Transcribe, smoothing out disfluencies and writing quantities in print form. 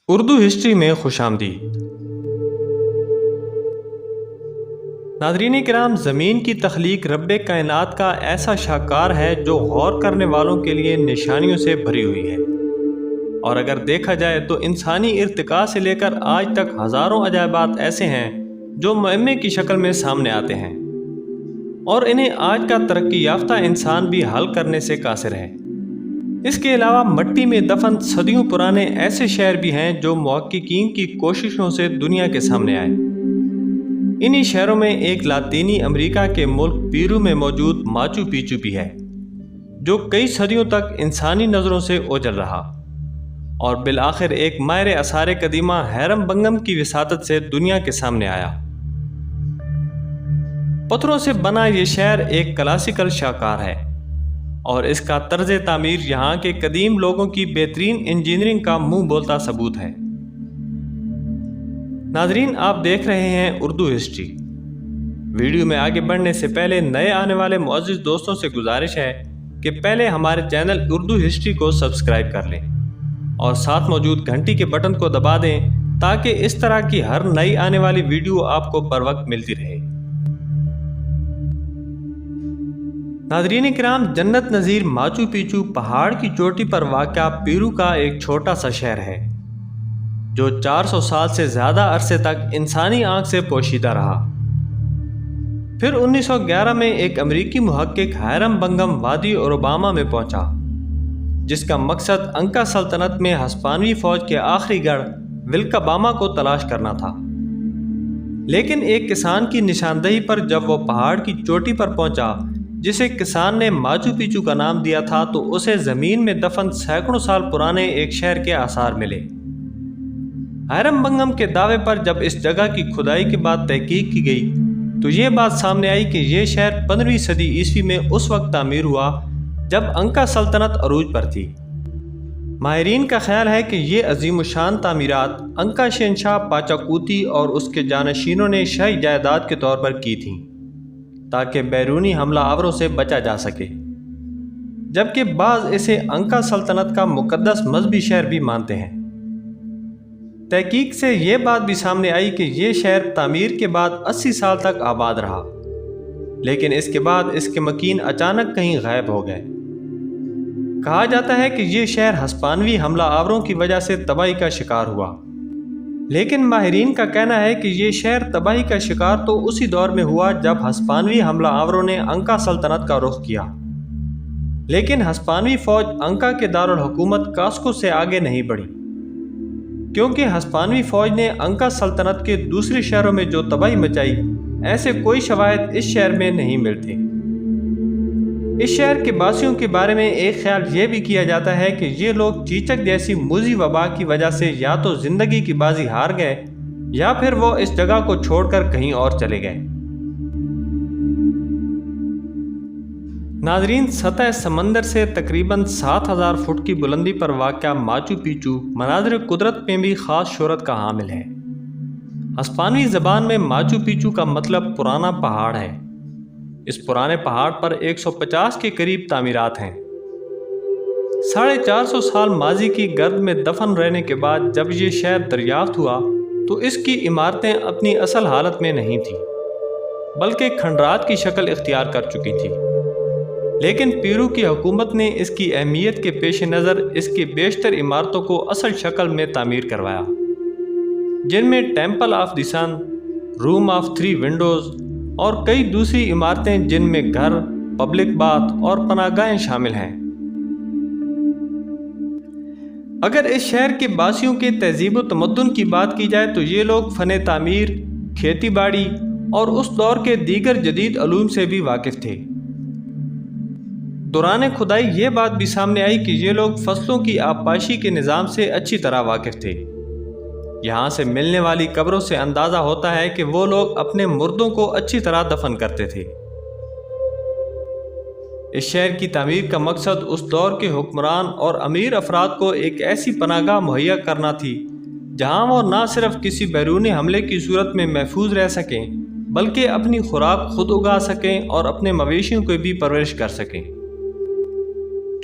Urdu history میں خوش آمدید۔ ناظرین کرام، زمین کی تخلیق رب کائنات کا ایسا شاہکار ہے جو غور کرنے والوں کے لیے نشانیوں سے بھری ہوئی ہے، اور اگر دیکھا جائے تو انسانی ارتقاء سے لے کر آج تک ہزاروں عجائبات ایسے ہیں جو معمے کی شکل میں سامنے آتے ہیں، اور انہیں آج کا ترقی یافتہ انسان بھی حل کرنے سے قاصر ہے۔ اس کے علاوہ مٹی میں دفن صدیوں پرانے ایسے شہر بھی ہیں جو محققین کی کوششوں سے دنیا کے سامنے آئے۔ انہی شہروں میں ایک لاطینی امریکہ کے ملک پیرو میں موجود ماچو پیچو بھی ہے، جو کئی صدیوں تک انسانی نظروں سے اوجھل رہا، اور بالآخر ایک ماہر آثار قدیمہ ہیرم بنگم کی وساطت سے دنیا کے سامنے آیا۔ پتھروں سے بنا یہ شہر ایک کلاسیکل شاہکار ہے، اور اس کا طرز تعمیر یہاں کے قدیم لوگوں کی بہترین انجینئرنگ کا منہ بولتا ثبوت ہے۔ ناظرین، آپ دیکھ رہے ہیں اردو ہسٹری۔ ویڈیو میں آگے بڑھنے سے پہلے نئے آنے والے معزز دوستوں سے گزارش ہے کہ پہلے ہمارے چینل اردو ہسٹری کو سبسکرائب کر لیں اور ساتھ موجود گھنٹی کے بٹن کو دبا دیں تاکہ اس طرح کی ہر نئی آنے والی ویڈیو آپ کو بر وقت ملتی رہے۔ ناظرین کرام، جنت نظیر ماچو پیچو پہاڑ کی چوٹی پر واقع پیرو کا ایک چھوٹا سا شہر ہے جو 400 سال سے زیادہ عرصے تک انسانی آنکھ سے پوشیدہ رہا۔ پھر 1911 میں ایک امریکی محقق ہیرم بنگم وادی اوروباما میں پہنچا، جس کا مقصد انکا سلطنت میں ہسپانوی فوج کے آخری گڑھ ولکاباما کو تلاش کرنا تھا۔ لیکن ایک کسان کی نشاندہی پر جب وہ پہاڑ کی چوٹی پر پہنچا، جسے کسان نے ماچو پیچو کا نام دیا تھا، تو اسے زمین میں دفن سینکڑوں سال پرانے ایک شہر کے آثار ملے۔ ہیرم بنگم کے دعوے پر جب اس جگہ کی کھدائی کے بعد تحقیق کی گئی تو یہ بات سامنے آئی کہ یہ شہر 15ویں صدی عیسوی میں اس وقت تعمیر ہوا جب انکا سلطنت عروج پر تھی۔ ماہرین کا خیال ہے کہ یہ عظیم الشان تعمیرات انکا شہنشاہ پاچاکوتی اور اس کے جانشینوں نے شاہی جائیداد کے طور پر کی تھیں تاکہ بیرونی حملہ آوروں سے بچا جا سکے، جبکہ بعض اسے انکا سلطنت کا مقدس مذہبی شہر بھی مانتے ہیں۔ تحقیق سے یہ بات بھی سامنے آئی کہ یہ شہر تعمیر کے بعد 80 سال تک آباد رہا، لیکن اس کے بعد اس کے مکین اچانک کہیں غائب ہو گئے۔ کہا جاتا ہے کہ یہ شہر ہسپانوی حملہ آوروں کی وجہ سے تباہی کا شکار ہوا، لیکن ماہرین کا کہنا ہے کہ یہ شہر تباہی کا شکار تو اسی دور میں ہوا جب ہسپانوی حملہ آوروں نے انکا سلطنت کا رخ کیا، لیکن ہسپانوی فوج انکا کے دارالحکومت کاسکو سے آگے نہیں بڑھی، کیونکہ ہسپانوی فوج نے انکا سلطنت کے دوسرے شہروں میں جو تباہی مچائی، ایسے کوئی شواہد اس شہر میں نہیں ملتے۔ اس شہر کے باسیوں کے بارے میں ایک خیال یہ بھی کیا جاتا ہے کہ یہ لوگ چیچک جیسی موذی وبا کی وجہ سے یا تو زندگی کی بازی ہار گئے یا پھر وہ اس جگہ کو چھوڑ کر کہیں اور چلے گئے۔ ناظرین، سطح سمندر سے تقریباً 7000 فٹ کی بلندی پر واقع ماچو پیچو مناظر قدرت میں بھی خاص شہرت کا حامل ہے۔ ہسپانوی زبان میں ماچو پیچو کا مطلب پرانا پہاڑ ہے۔ اس پرانے پہاڑ پر 150 کے قریب تعمیرات ہیں۔ 450 سال ماضی کی گرد میں دفن رہنے کے بعد جب یہ شہر دریافت ہوا تو اس کی عمارتیں اپنی اصل حالت میں نہیں تھیں، بلکہ کھنڈرات کی شکل اختیار کر چکی تھی۔ لیکن پیرو کی حکومت نے اس کی اہمیت کے پیش نظر اس کی بیشتر عمارتوں کو اصل شکل میں تعمیر کروایا، جن میں temple of the sun, room of 3 windows اور کئی دوسری عمارتیں جن میں گھر، پبلک باتھ اور پناہ گاہیں شامل ہیں۔ اگر اس شہر کے باسیوں کے تہذیب و تمدن کی بات کی جائے تو یہ لوگ فن تعمیر، کھیتی باڑی اور اس دور کے دیگر جدید علوم سے بھی واقف تھے۔ دوران کھدائی یہ بات بھی سامنے آئی کہ یہ لوگ فصلوں کی آبپاشی کے نظام سے اچھی طرح واقف تھے۔ یہاں سے ملنے والی قبروں سے اندازہ ہوتا ہے کہ وہ لوگ اپنے مردوں کو اچھی طرح دفن کرتے تھے۔ اس شہر کی تعمیر کا مقصد اس دور کے حکمران اور امیر افراد کو ایک ایسی پناہ گاہ مہیا کرنا تھی جہاں وہ نہ صرف کسی بیرونی حملے کی صورت میں محفوظ رہ سکیں بلکہ اپنی خوراک خود اگا سکیں اور اپنے مویشیوں کو بھی پرورش کر سکیں۔